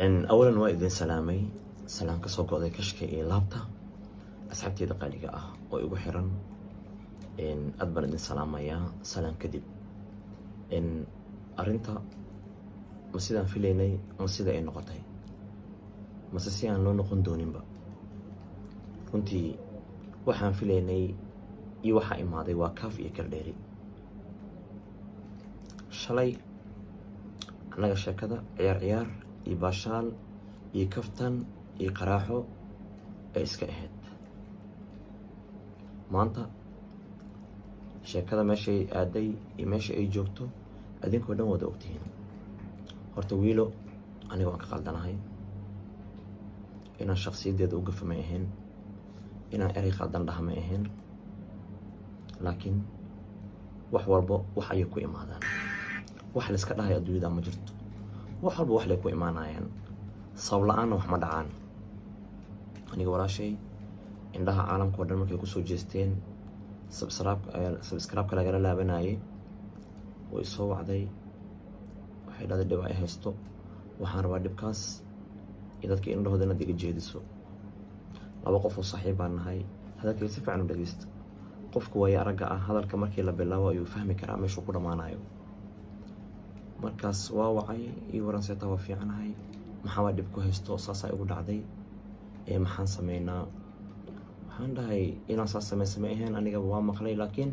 إن أولا وإذن سلامي سلام كسو قوضي كشكي إيه لابتا أسحبتي دقائق وإيقو حيران إن أدبر إذن سلامي سلام كدب إن أرنتا مسيدان فيليني مسيدا إيه نقطي مسيسيان لو نقون دونين با كنتي waxaan filaynay iyo waxa imaaday waa kaaf iyo kaldheeri shalay anaga sheekada ciyaar iyo baashaal iyo kaftan iyo qaraaxo ay iska ahayd maanta sheekada meeshay aaday iyo meesha ay joogto adinkoo dhan wada ogtihiin horta wiilo aniga waan ka qaldanahay inaan shakhsiyadeeda u gafamay ahayn inaan erey qaldan dhaha ma ahayn laakiin wax walbo wax ayay ku imaadaan wax la iska dhahay adduunyada ma jirto wax walbo wax lay ku imaanayaan sabab la'aanna wax ma dhacaan aniga walaashay indhaha caalamka oo dhan markay kusoo jeesteen subscribe-ka lagala laabanayay way soo wacday waxay dhahday dhib ay haysto waxaan rabaa dhibkaas iyo dadka indhahooda inaad iga jeediso laba qof oo saaxiib baan nahay hadalkay si fiican u dhageysta qofku way aragga ah hadalka markii la bilaabo ayuu fahmi karaa meeshuu ku dhamaanayo markaas waa wacay iyo waran seeta waa fiicanahay maxaa waa dhib ku haysto saasay ugu dhacday maxaan sameynaa waxaan dhahay inaan saas samey ahayn aniga waa maqlay laakiin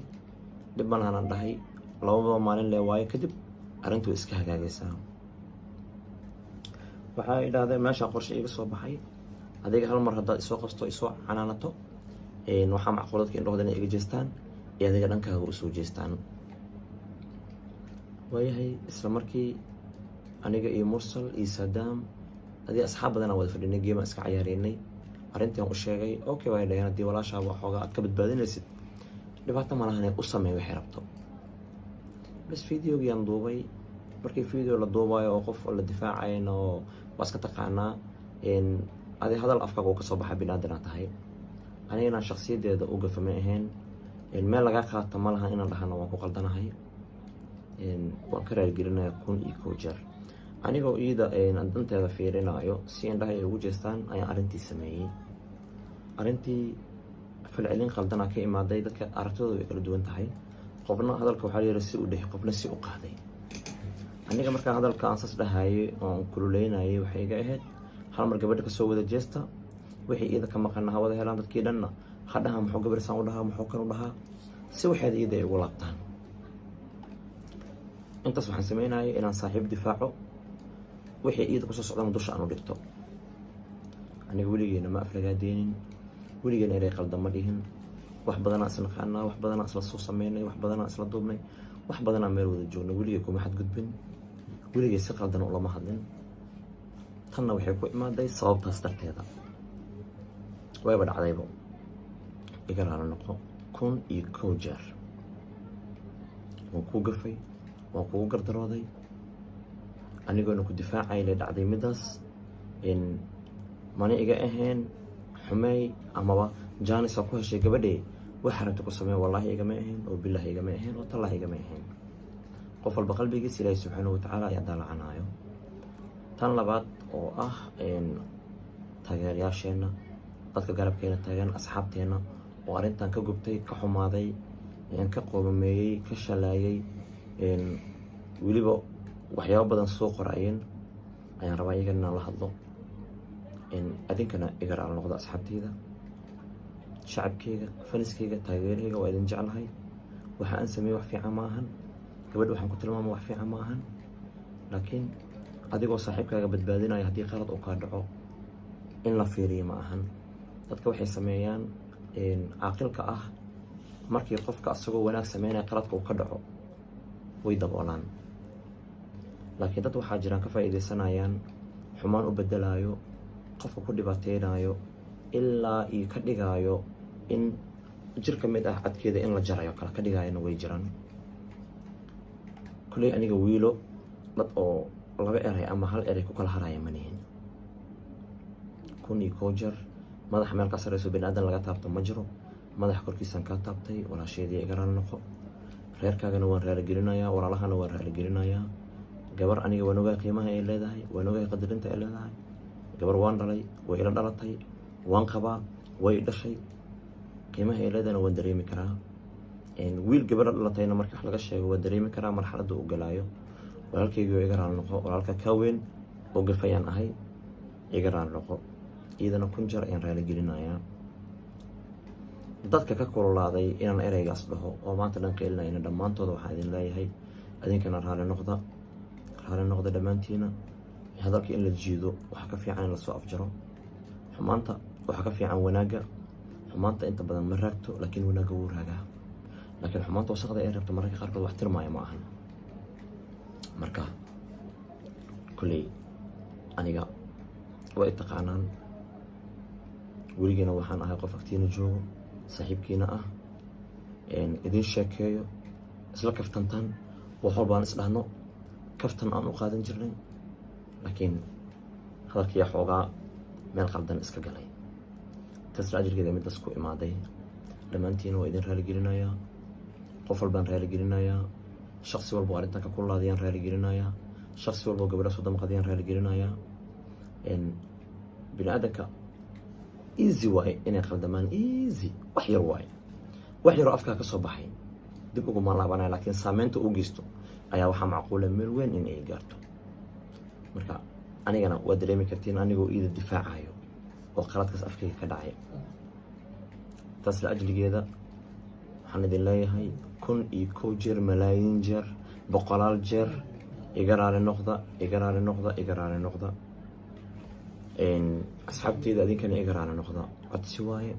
dhib banaanan dhahay lababa maalin lee waayo kadib arrintu way iska hagaagaysaa waxaa idhahdeen meeshaa qorshe iga soo baxay adiga hal mar haddaad isoo qasto isoo canaanato waxaa macquul dadka indhahooda inay iga jeestaan iyo adiga dhankaaga usoo jeestaan waayahay isla markii aniga iyo mursal iyo saadaam adii asxaab badanaa wada fadhinay geemaan iska cayaareynay arrintian u sheegay okay way dhaheen haddii walaashaaba xoogaa aad ka badbaadinaysid dhibaato malahan u sameey waxay rabto bas videogiiaan duubay markii video la duubayo oo qof la difaacayna oo waa iska taqaanaa adi hadal afkaaga uu kasoo baxa binaadana tahay aniga inaan shakhsiyadeeda u gafamay ahayn meel lagaa qaata ma laha inaan dhahana waan ku qaldanahay waan ka raargelinaya 1,000 jeer anigoo iida danteeda fiirinayo si indhaha ay ugu jeestaan ayaan arrintii sameeyey arrintii falcelin qaldanaa ka imaaday dadka aragtidooda way kala duwan tahay qofna hadalka waxaa la yidhi si u dhehi qofna si u qaaday aniga markaan hadalka aan sas dhahayay oon kululeynayay waxay iga ahayd hal mar gabadha kasoo wada jeesta wixii iida ka maqana ha wada helaan dadkii dhanna ha dhaha muxuu gabarsaan u dhahaa muxuu kan u dhahaa si waxeeda iida ay ugu laabtaan intaas waxaan sameynayay inaan saaxiib difaaco wixii iida kusoo socdana dusha aan u dhigto aniga weligeena ma aflagaadeenin weligeena erey qaldan ma dhihin wax badanaa isla naqaanaa wax badanaa isla soo sameynay wax badanaa isla duubnay wax badanaa meel wada joognay weligey kuma xadgudbin weligey si qaldan ulama hadlin tanna waxay ku imaaday sababtaas darteeda wayba dhacdaybo iga raala noqo 1,000 jeer waan kuu gafay waan kugu gardarooday anigoona ku difaacay lay dhacday midaas mana iga ahayn xumey amaba jaanis aa ku heshay gabadhee waxa rabta ku samee wallaahi igama ahayn oo bilaahi igama ahayn oo tallaahi igama ahayn qof walba qalbigiisa ilaahi subxaanahu watacaala ayaa daalacanaayo tan labaad oo ah taageerayaasheenna dadka garabkeena taagan asxaabteena oo arrintan ka gubtay ka xumaaday ka qoomameeyey ka shalaayay weliba waxyaabo badan soo qorayeen ayaan rabaa iyaga inaan la hadlo adinkana iga raala noqdo asxaabteyda shacabkeyga faniskeyga taageeraheyga waa idin jeclahay waxa aan sameeyey wax fiican ma ahan gabadha waxaan ku tilmaama wax fiican ma ahan laakiin adigoo saaxiibkaaga badbaadinaya haddii qalad uu kaa dhaco in la fiiriyo ma ahan dadka waxay sameeyaan caaqilka ah markii qofka asagoo wanaag sameynaya qaladka uu ka dhaco way daboolaan laakiin dad waxaa jiraan ka faa'iidaysanayaan xumaan u bedelayo qofka ku dhibaateynayo ilaa iyo ka dhigaayo in jir ka mid ah cadkeeda in la jarayo kale ka dhigayana way jiraan kuley aniga wiilo dad oo laba eray ama hal eray ku kala haraya manihin 1,000 jeer madaxa meel ka sareyso biniaadan laga taabto ma jiro madaxa korkiisaan kaa taabtay walaasheedii iga raali noqo reerkaagana waan raaligelinayaa walaalahana waan raaligelinayaa gabar aniga waan ogahay qiimaha ay leedahay, waan ogahay qadarinta ay leedahay. gabar waan dhalay, way ila dhalatay, waan qabaa, way dhashay, qiimaha ay leedahayna waan dareemi karaa. wiil gabadha dhalatayna marka wax laga sheego waan dareemi karaa marxaladda uu galaayo. walaalkayga iga raali noqo, walaalka ka weyn oo gafayaan ahay, iga raali noqo. iyadana kun jeer ayaan raali gelinayaa. dadka ka kululaaday inaan ereygaas dhaho oo maanta dhan qeelinayna dhammaantooda waxaan idin leeyahay idinkana raali noqda dhammaantiina. hadalka in la jiido waxaa ka fiican in lasoo afjaro. xumaanta waxaa ka fiican wanaagga. xumaanta inta badan ma raagto, laakiin wanaagga wuu raagaa. laakiin xumaanta wasaqda ay rabto mararka qaarkood wax tirmaayo ma ahan. marka kolley aniga way taqaanaan, weligeena waxaan ahay qof agtiina joogo, saaxiibkiina ah, idin sheekeeyo, isla kaftantaan, wax walbaan isdhahno, kaftan aan u qaadan jirnay. laakiin hadalkiiya xoogaa meel qaldan iska galay. tasla ajirkeeda midaas ku imaaday. dhammaantiina waa idin raaligelinayaa. qof walbaan raaligelinayaa. shaqsi walbo arrintan ka kululaadayaan raaligelinayaa. shaqsi walbo gabadha soo damqadayaan raaligelinayaa. bini aadanka easy waaye inay qaldamaan, easy wax yar waaye, wax yaroo afkaa ka soo baxay dib uguma laabanaya, laakiin saameynta uu geysto ayaa waxaa macquula meel weyn in ay gaarto. marka anigana waa dareemi kartiin anigoo iida difaacayo oo qaladkaas afkayga ka dhacay. taas la ajligeeda waxaan idin leeyahay 1,000 jeer, malaayiin jeer, 100 jeer iga raali noqda. asxaabteyda adinkana iga raali noqda. codsi waaye,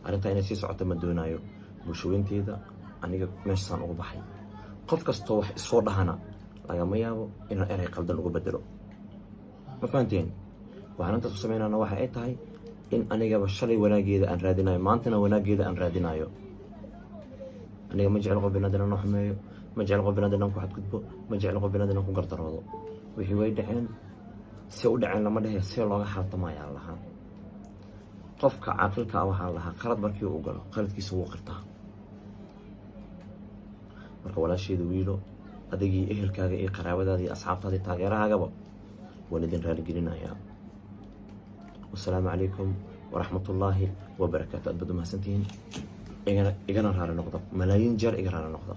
arrintaa inay sii socota ma doonaayo. bulshooyinteeda aniga meeshaasaan ugu baxay. qof kastoo wax isoo dhahana lagama yaabo inaan erey qaldan uga bedelo. ma fahanteen? waxaan intaas ku sameynana waxa ay tahay in anigaba shalay wanaageeda aan raadinayo, maantana wanaageeda aan raadinayo. aniga ma jecel qof binaadana noo xumeeyo, ma jecel qof binaadana ku xadgudbo, ma jecel qof binaadana ku gardaroodo. wixii way dhaceen, si u dhaceen lama dhehe, si looga xaltamayaa lahaa. qofka caaqilka ah waxaa lahaa qalad markii uu galo qaladkiisa wuu qirtaa. marka walaasheeda wiilo, adigii ehelkaaga iyo qaraabadaada iyo asxaabtaada taageerahaagaba waan idin raaligelinayaa. wasalaamu calaykum waraxmatullaahi wabarakaatu. aad baad umahadsantihiin. igana raali noqda, malaayiin jeer iga raali noqda.